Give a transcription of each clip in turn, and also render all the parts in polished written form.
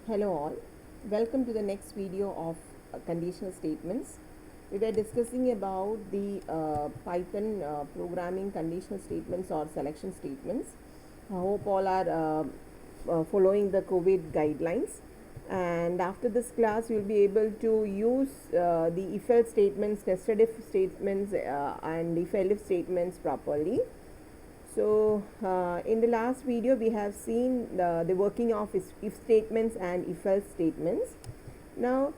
Hello all, welcome to the next video of conditional statements. We were discussing about the Python programming conditional statements or selection statements. I hope all are following the COVID guidelines, and after this class you will be able to use the if-else statements, nested if statements and if-elif statements properly. So in the last video we have seen the working of if statements and if else statements. Now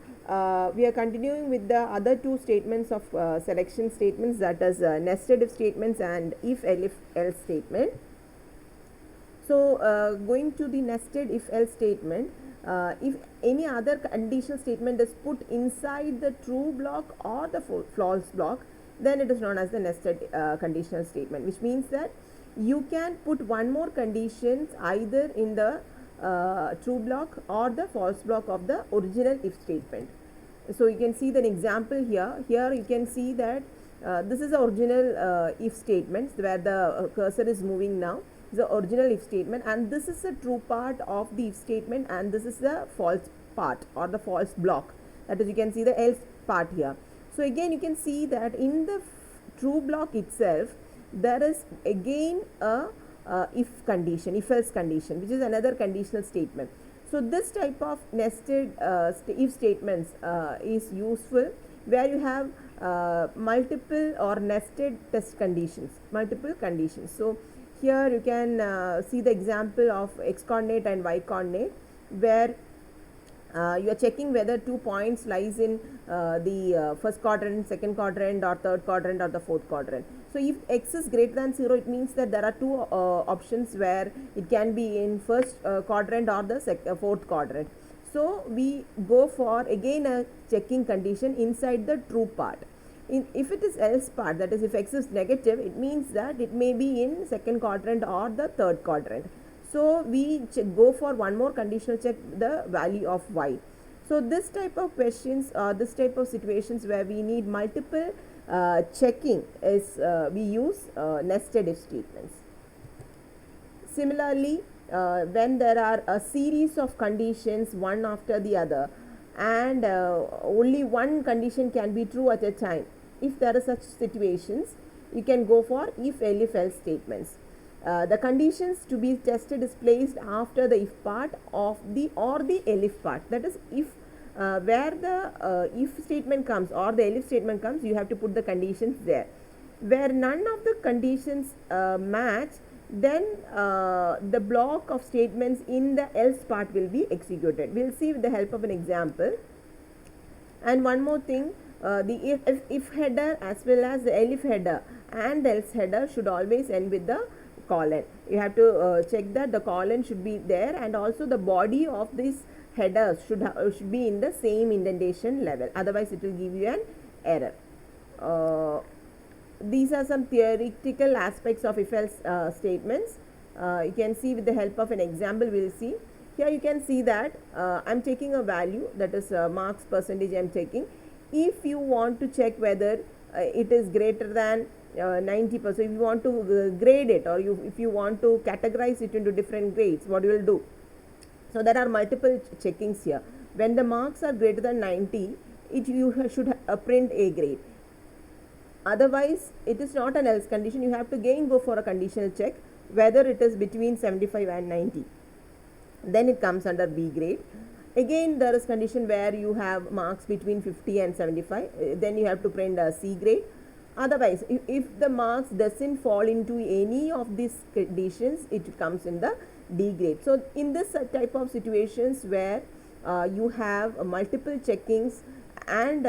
we are continuing with the other two statements of selection statements, that is nested if statements and if else statement. So going to the nested if else statement, if any other conditional statement is put inside the true block or the false block, then it is known as the nested conditional statement, which means that you can put one more conditions either in the true block or the false block of the original if statement. So you can see the example here. Here you can see that this is the original if statement where the cursor is moving now. The original if statement, and this is the true part of the if statement, and this is the false part or the false block. That is, you can see the else part here. So again you can see that in the true block itself there is again a if condition, if else condition, which is another conditional statement. So this type of nested if statements is useful where you have multiple or nested test conditions, multiple conditions. So here you can see the example of x coordinate and y coordinate, where you are checking whether 2 points lies in the first quadrant, second quadrant, or third quadrant, or the fourth quadrant. So if x is greater than 0, it means that there are two options where it can be in first quadrant or the fourth quadrant. So we go for again a checking condition inside the true part. If it is else part, that is if x is negative, it means that it may be in second quadrant or the third quadrant. So we go for one more conditional check the value of y. So this type of questions or this type of situations where we need multiple checking is we use nested if statements. Similarly, when there are a series of conditions one after the other, and only one condition can be true at a time, if there are such situations, you can go for if else statements. The conditions to be tested is placed after the if part of the or the elif part. That is, if where the if statement comes or the elif statement comes, you have to put the conditions there. Where none of the conditions match, then the block of statements in the else part will be executed. We'll see with the help of an example. And one more thing, the if header as well as the elif header and the else header should always end with the colon. You have to check that the colon should be there, and also the body of this headers should be in the same indentation level, otherwise it will give you an error. These are some theoretical aspects of if else statements. You can see with the help of an example. We'll see. Here you can see that I'm taking a value, that is marks percentage I'm taking. If you want to check whether it is greater than 90%, if you want to grade it, or if you want to categorize it into different grades, what you will do? So there are multiple checkings here. When the marks are greater than 90, you should print A grade. Otherwise it is not an else condition. You have to again go for a conditional check whether it is between 75 and 90. Then it comes under B grade. Again there is condition where you have marks between 50 and 75, then you have to print a C grade. Otherwise, if the marks doesn't fall into any of these conditions, it comes in the D grade. So in this type of situations where you have multiple checkings and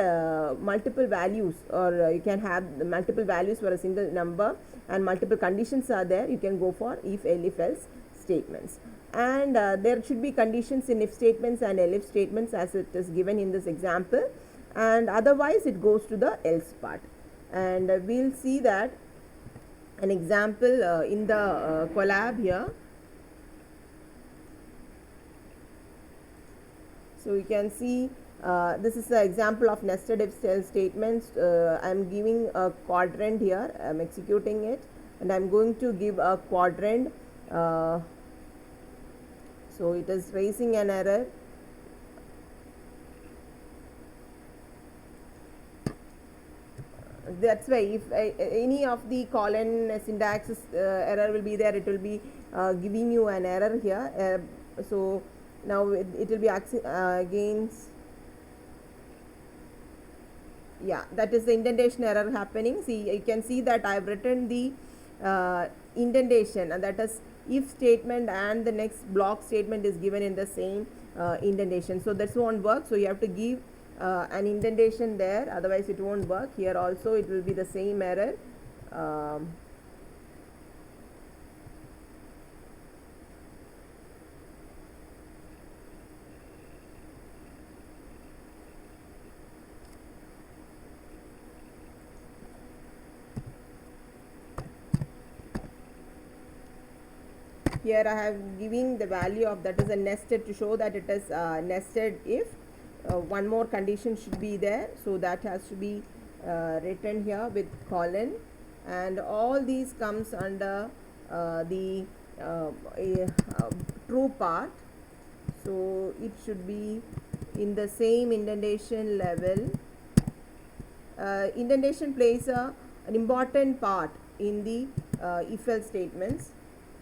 multiple values, or you can have multiple values for a single number and multiple conditions are there, you can go for if else statements. And there should be conditions in if statements and elif statements as it is given in this example, and otherwise it goes to the else part. And we'll see that an example in the Colab here. So you can see this is the example of nested if statements. I'm giving a quadrant here, I'm executing it, and I'm going to give a quadrant. So it is raising an error. That's why if any of the colon syntax error will be there, it will be giving you an error here. So now it will be against, yeah, that is the indentation error happening. See, you can see that I have written the indentation, and that is if statement and the next block statement is given in the same indentation. So this won't work. So you have to give an indentation there, otherwise it won't work. Here also it will be the same error. Here I have giving the value of, that is a nested, to show that it is nested if. One more condition should be there, so that has to be written here with colon, and all these comes under the true part. So it should be in the same indentation level. Indentation plays an important part in the if-else statements.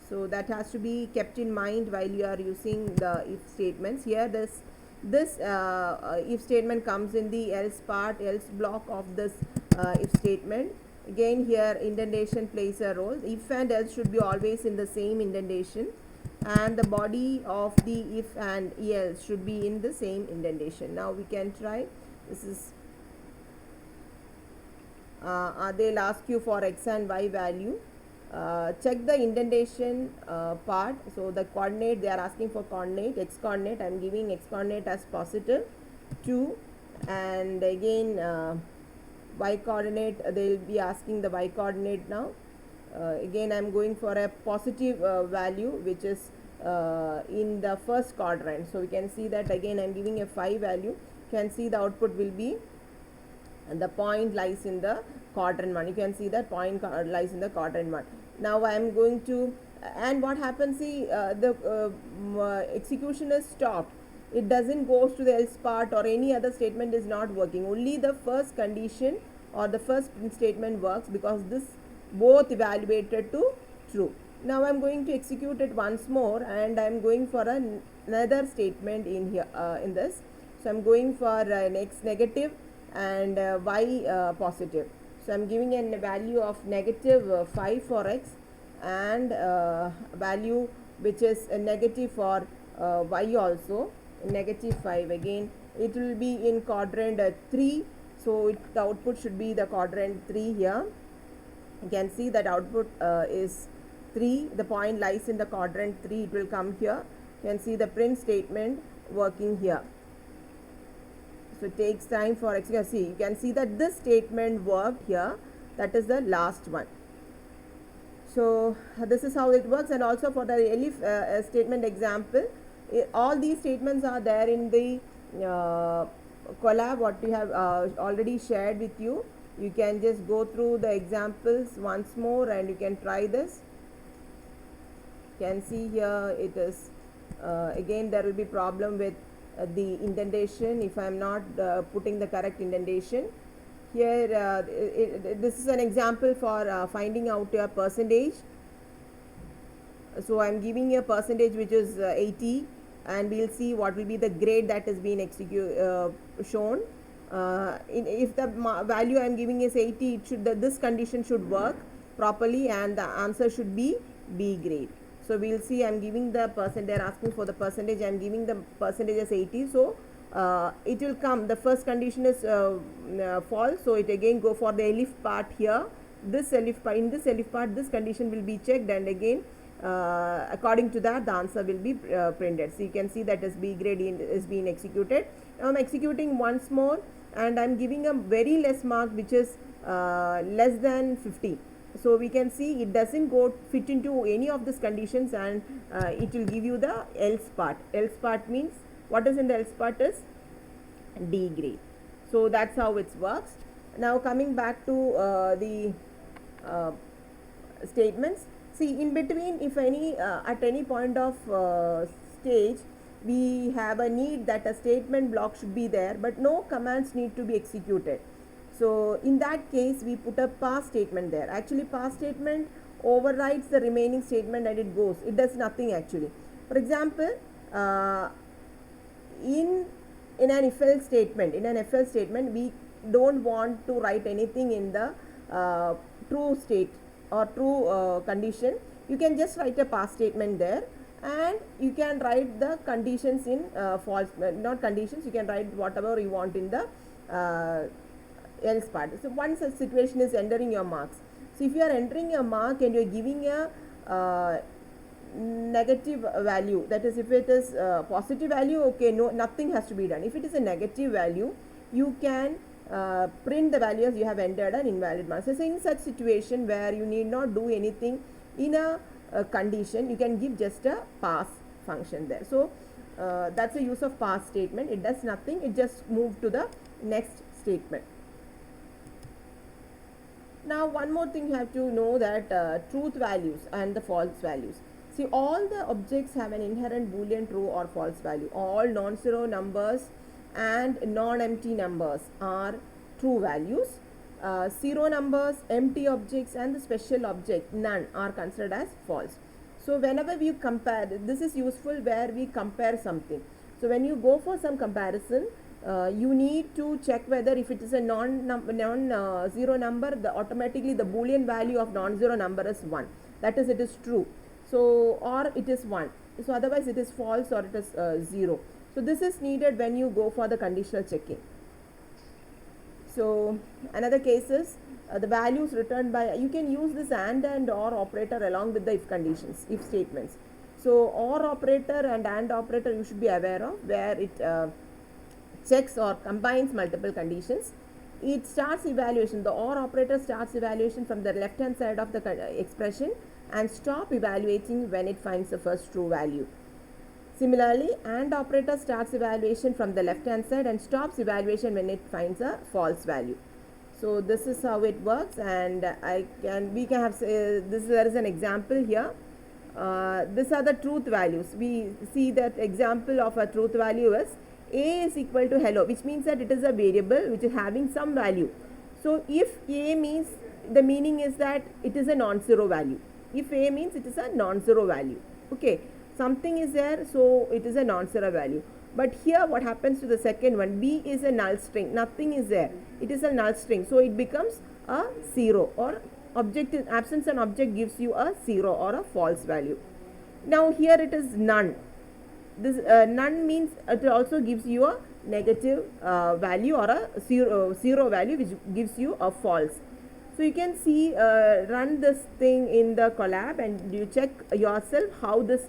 So that has to be kept in mind while you are using the if statements. Here this if statement comes in the else part, else block of this if statement. Again here indentation plays a role. If and else should be always in the same indentation, and the body of the if and else should be in the same indentation. Now we can try. This is they'll ask you for x and y value. Check the indentation part. So the coordinate, they are asking for coordinate, x coordinate. I am giving x coordinate as positive 2, and again y coordinate, they will be asking the y coordinate now. Again I am going for a positive value, which is in the first quadrant. So we can see that again I am giving a 5 value. You can see the output will be, and the point lies in the quadrant 1. You can see that point lies in the quadrant 1. Now I am going to, and what happens, see, the execution is stopped. It doesn't goes to the else part, or any other statement is not working. Only the first condition or the first print statement works, because this both evaluated to true. Now I am going to execute it once more, and I am going for another statement in here in this. So I am going for x negative and y positive. So I am giving a value of negative 5 for x, and value which is a negative for y also, negative 5. Again it will be in quadrant 3. So the output should be the quadrant 3 here. You can see that output is 3. The point lies in the quadrant 3. It will come here. You can see the print statement working here. So it takes time for execution. See, you can see that this statement worked here. That is the last one. So this is how it works. And also for the elif statement example, all these statements are there in the collab what we have already shared with you. You can just go through the examples once more, and you can try this. You can see here it is again there will be problem with the indentation if I am not putting the correct indentation. Here this is an example for finding out your percentage. So I am giving a percentage which is 80, and we will see what will be the grade that is being shown. If the value I am giving is 80, it should, this condition should work properly, and the answer should be B grade. So we will see, I am giving the percent, they are asking for the percentage, I am giving the percentage as 80. So it will come, the first condition is false, so it again go for the elif part here. This elif part, in this elif part, this condition will be checked, and again according to that the answer will be printed. So you can see that as B grade is being executed. Now I am executing once more, and I am giving a very less mark, which is less than 50. So we can see it doesn't go fit into any of these conditions, and it will give you the else part. Else part means what is in the else part is D grade. So that's how it works. Now coming back to the statements. See, in between, if any at any point of stage we have a need that a statement block should be there, but no commands need to be executed. So in that case, we put a pass statement there. Actually, pass statement overrides the remaining statement and it goes. It does nothing actually. For example, in an if else statement, we don't want to write anything in the true state or true condition. You can just write a pass statement there, and you can write the conditions in false, not conditions, you can write whatever you want in the else part. So once a situation is entering your marks, so if you are entering a mark and you are giving a negative value, that is, if it is positive value, okay, no, nothing has to be done. If it is a negative value, you can print the value as you have entered an invalid mark. So in such situation where you need not do anything in a condition, you can give just a pass function there. So that's a use of pass statement. It does nothing, it just moves to the next statement. Now one more thing you have to know, that truth values and the false values. See, all the objects have an inherent boolean true or false value. All non-zero numbers and non-empty numbers are true values. Zero numbers, empty objects and the special object none are considered as false. So whenever we compare, this is useful where we compare something. So when you go for some comparison, you need to check whether if it is a non-zero number, automatically the boolean value of non-zero number is 1. That is, it is true. So, or it is 1. So otherwise it is false or it is 0. So this is needed when you go for the conditional checking. So another case is the values returned by, you can use this and or operator along with the if conditions, if statements. So or operator and operator you should be aware of, where it checks or combines multiple conditions. It starts evaluation, the or operator starts evaluation from the left hand side of the expression and stop evaluating when it finds the first true value. Similarly, AND operator starts evaluation from the left hand side and stops evaluation when it finds a false value. So this is how it works, and we can have there is an example here. These are the truth values. We see that example of a truth value is a is equal to hello, which means that it is a variable which is having some value. So if a means, the meaning is that it is a non-zero value. If a means it is a non-zero value. Okay, something is there, so it is a non-zero value. But here what happens to the second one? B is a null string, nothing is there, it is a null string, so it becomes a 0, or object in absence an object gives you a 0 or a false value. Now here it is none. This none means it also gives you a negative value or a zero value, which gives you a false. So you can see, run this thing in the Colab and you check yourself how this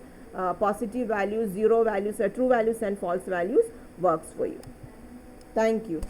positive values, zero values, true values and false values works for you. Thank you.